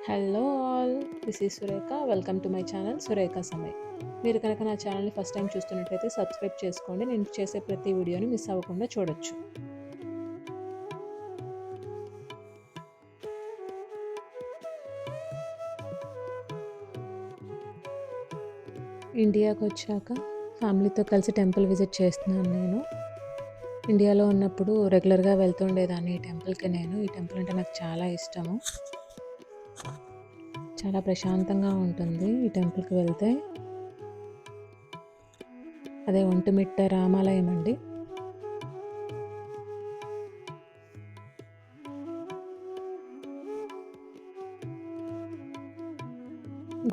Hello all, this is Surekha. Welcome to my channel Surekha Samay. మీరు కనుక నా ఛానల్ని ఫస్ట్ టైం చూస్తున్నట్లయితే సబ్స్క్రైబ్ చేసుకోండి. నేను చేసే ప్రతి వీడియోని మిస్ అవ్వకుండా చూడొచ్చు. ఇండియాకి వచ్చాక ఫ్యామిలీతో కలిసి టెంపుల్ విజిట్ చేస్తున్నాను. నేను ఇండియాలో ఉన్నప్పుడు రెగ్యులర్గా వెళ్తుండేదాన్ని ఈ టెంపుల్కి. ఈ టెంపుల్ అంటే నాకు చాలా ఇష్టము. చాలా ప్రశాంతంగా ఉంటుంది ఈ టెంపుల్కి వెళ్తే. అదే ఒంటిమిట్ట రామాలయం అండి.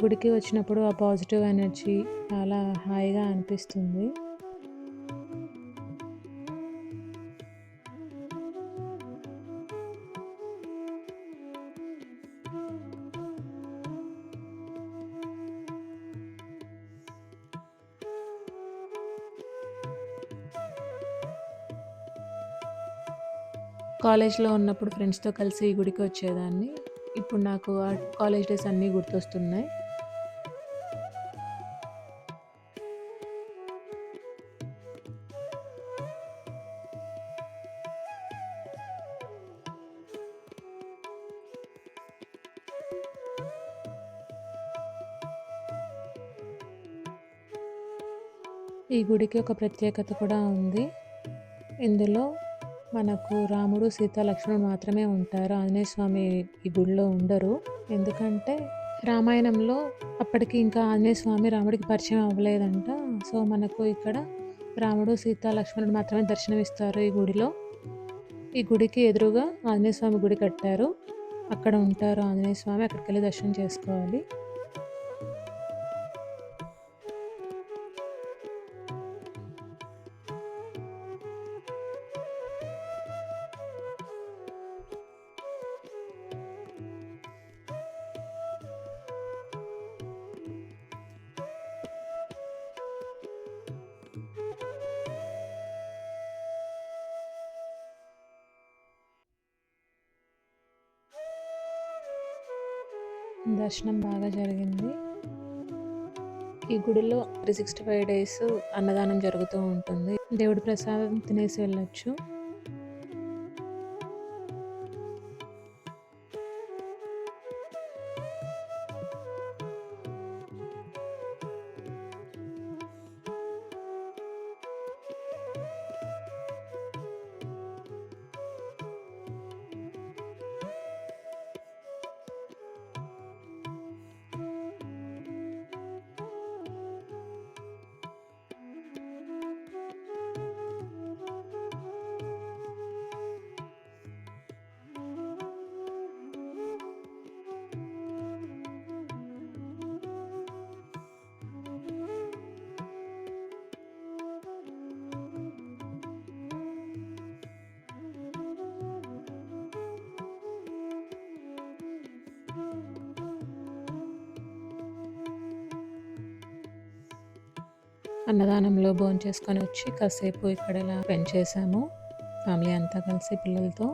గుడికి వచ్చినప్పుడు ఆ పాజిటివ్ ఎనర్జీ చాలా హాయిగా అనిపిస్తుంది. కాలేజ్లో ఉన్నప్పుడు ఫ్రెండ్స్తో కలిసి ఈ గుడికి వచ్చేదాన్ని. ఇప్పుడు నాకు ఆ కాలేజ్ డేస్ అన్నీ గుర్తొస్తున్నాయి. ఈ గుడికి ఒక ప్రత్యేకత కూడా ఉంది. ఇందులో మనకు రాముడు, సీత, లక్ష్మణుడు మాత్రమే ఉంటారు. ఆంజనేయ స్వామి ఈ గుడిలో ఉండరు. ఎందుకంటే రామాయణంలో అప్పటికి ఇంకా ఆంజనేయ స్వామి రాముడికి పరిచయం అవ్వలేదంట. సో మనకు ఇక్కడ రాముడు, సీత, లక్ష్మణుడు మాత్రమే దర్శనమిస్తారు ఈ గుడిలో. ఈ గుడికి ఎదురుగా ఆంజనేయ స్వామి గుడి కట్టారు. అక్కడ ఉంటారు ఆంజనేయ స్వామి. అక్కడికి వెళ్ళి దర్శనం చేసుకోవాలి. దర్శనం బాగా జరిగింది. ఈ గుడిలో 365 డేస్ అన్నదానం జరుగుతూ ఉంటుంది. దేవుడి ప్రసాదం తినేసి వెళ్ళొచ్చు. అన్నదానంలో భోంచేసుకొని వచ్చి కాసేపు ఇక్కడ ఇలా స్పెండ్ చేసాము ఫ్యామిలీ అంతా కలిసి పిల్లలతో.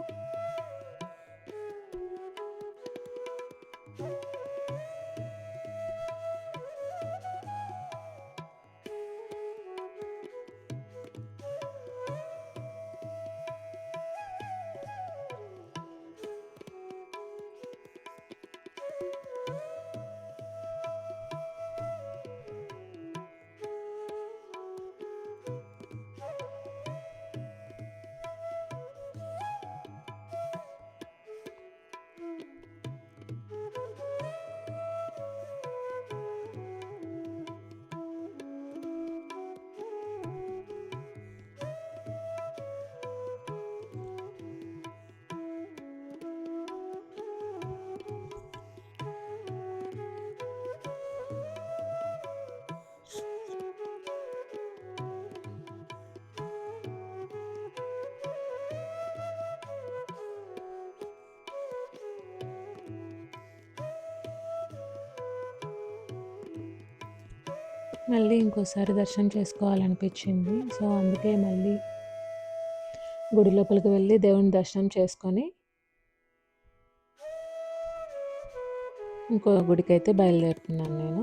మళ్ళీ ఇంకోసారి దర్శనం చేసుకోవాలనిపించింది. సో అందుకే మళ్ళీ గుడి లోపలికి వెళ్ళి దేవుని దర్శనం చేసుకొని ఇంకో గుడికైతే బయలుదేరుతున్నాను నేను.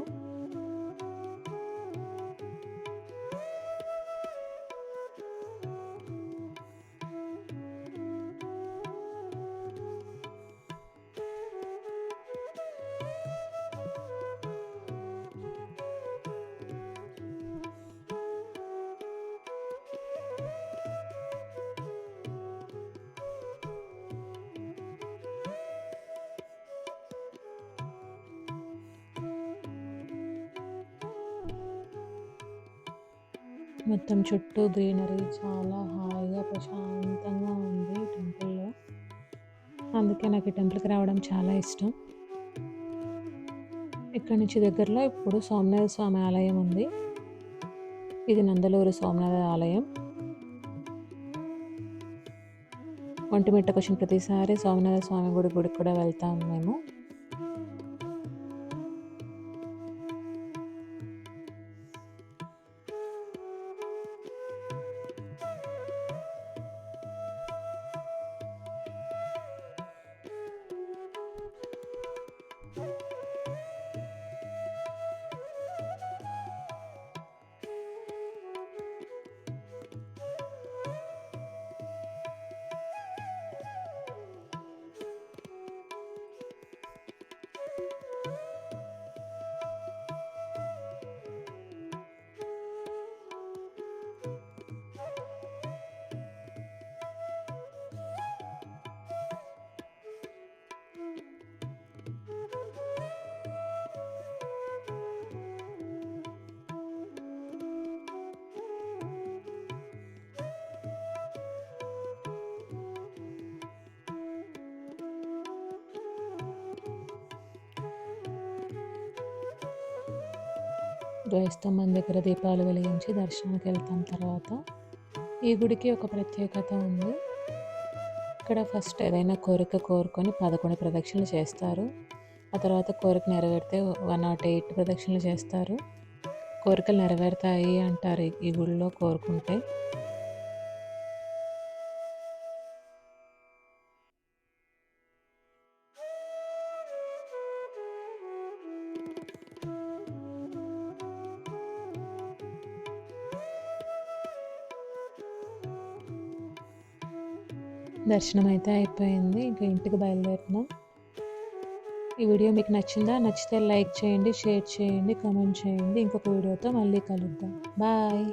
మొత్తం చుట్టూ గ్రీనరీ చాలా హాయిగా ప్రశాంతంగా ఉంది టెంపుల్లో. అందుకే నాకు ఈ టెంపుల్కి రావడం చాలా ఇష్టం. ఇక్కడి నుంచి దగ్గరలో ఇప్పుడు సోమనాథ స్వామి ఆలయం ఉంది. ఇది నందలూరు సోమనాథ ఆలయం. ఒంటిమిట్టకు వచ్చిన ప్రతిసారి సోమనాథ స్వామి గుడికి కూడా వెళ్తాం మేము. ధ్వజస్తంభం దగ్గర దీపాలు వెలిగించి దర్శనానికి వెళ్తాం. తర్వాత ఈ గుడికి ఒక ప్రత్యేకత ఉంది. ఇక్కడ ఫస్ట్ ఏదైనా కోరిక కోరుకొని 11 ప్రదక్షిణలు చేస్తారు. ఆ తర్వాత కోరిక నెరవేరితే 108 ప్రదక్షిణలు చేస్తారు. కోరికలు నెరవేరుతాయి అంటారు ఈ గుడిలో కోరుకుంటే. దర్శనం అయితే అయిపోయింది. ఇంకా ఇంటికి బయలుదేరుతున్నాం. ఈ వీడియో మీకు నచ్చిందా? నచ్చితే లైక్ చేయండి, షేర్ చేయండి, కామెంట్ చేయండి. ఇంకొక వీడియోతో మళ్ళీ కలుద్దాం. బాయ్.